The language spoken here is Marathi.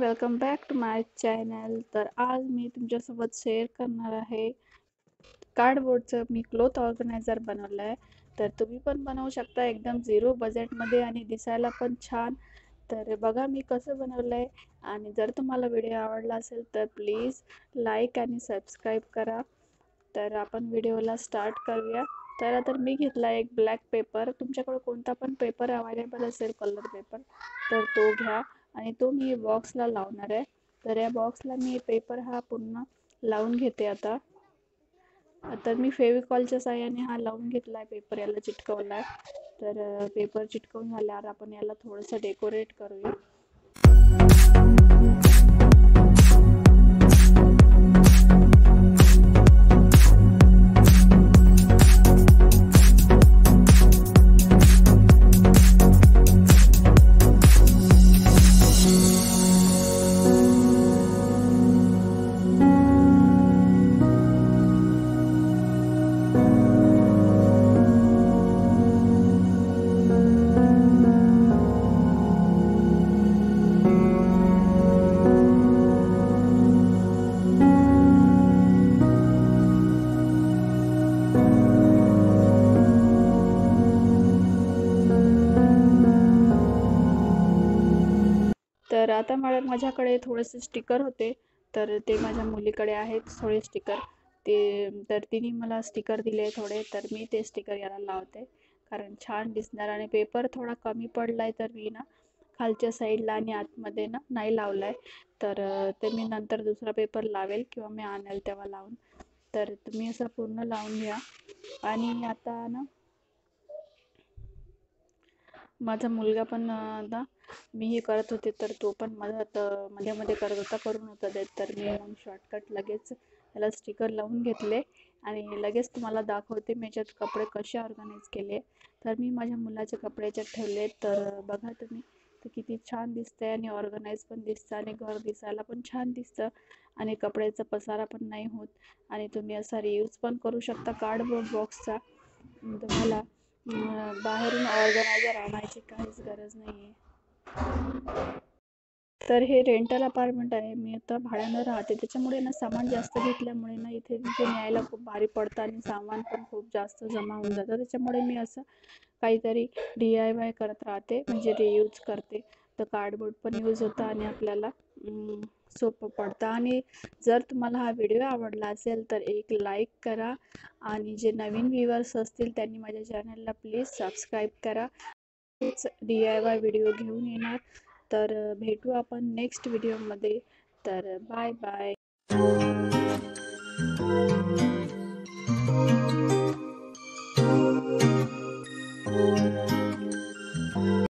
Welcome back to my channel. तर आज मी तुमच्यासोबत शेअर करणार आहे कार्डबोर्डचं मी क्लॉथ ऑर्गनायझर बनवलं आहे. तर तुम्ही पण बनवू शकता एकदम झिरो बजेटमध्ये आणि दिसायला पण छान. तर बघा मी कसं बनवलं आहे. आणि जर तुम्हाला व्हिडिओ आवडला असेल तर प्लीज लाईक आणि सबस्क्राईब करा. तर आपण व्हिडिओला स्टार्ट करूया. तर मी घेतला एक ब्लॅक पेपर. तुमच्याकडे कोणता पण पेपर अवेलेबल असेल कलर पेपर तर तो घ्या आणि तो मी बॉक्सला लावणार आहे. तर या बॉक्सला मी पेपर हा पूर्ण लावून घेते. आता मी फेविकॉलच्या साहाय्याने हा लावून घेतला आहे, पेपर याला चिटकवला आहे. तर पेपर चिटकवून झाल्यावर आपण याला थोडंसं डेकोरेट करूया. तर आता माझ्याकडे थोडेसे स्टिकर होते. तर ते माझ्या मुलीकडे आहेत थोडे स्टिकर. तर तिने मला स्टिकर दिले थोडे. तर मी ते स्टिकर याला लावते कारण छान दिसणार. आणि पेपर थोडा कमी पडलाय तर मी ना खालच्या साईडला आणि आतमध्ये ना नाही लावलाय. तर ते मी नंतर दुसरा पेपर लावेल किंवा मी आणेल तेव्हा लावून. तर तुम्ही असं पूर्ण लावून घ्या. आणि आता ना माझा मुलगा पण आता मी हे करत होते तर तो पण मदत मध्ये मध्ये करत होता, करून होता देत. तर मी मग शॉर्टकट लगेच त्याला स्टिकर लावून घेतले आणि लगेच तुम्हाला दाखवते मी याच्यात कपडे कसे ऑर्गनाईज केले. तर मी माझ्या मुलाचे कपडे याच्यात ठेवले. तर बघा तुम्ही ते किती छान दिसतंय आणि ऑर्गनाईज पण दिसतं आणि घर दिसायला पण छान दिसतं आणि कपड्याचा पसारा पण नाही होत. आणि तुम्ही असा रियूज पण करू शकता कार्डबोर्ड बॉक्सचा. तुम्हाला बाहेरून ऑर्गनायझर आणायची काहीच गरज नाही आहे. तर हे रेंटल अपार्टमेंट आहे. मी आता भाड्यानं राहते त्याच्यामुळे ना सामान जास्त घेतल्यामुळे ना इथे तिथे न्यायला खूप भारी पडतं आणि सामान पण खूप जास्त जमा होऊन जातं. त्याच्यामुळे मी असं काहीतरी DIY करत राहते, म्हणजे रियूज करते. तर कार्डबोर्ड पण यूज होतं आणि आपल्याला सोपं पडतं. आणि जर तुम्हाला हा व्हिडिओ आवडला असेल तर एक लाईक करा आणि जे नवीन व्ह्यूअर्स असतील त्यांनी माझ्या चॅनलला प्लीज सबस्क्राईब करा. DIY व्हिडिओ घेऊन येणार. तर भेटू आपण नेक्स्ट व्हिडिओमध्ये. तर बाय बाय.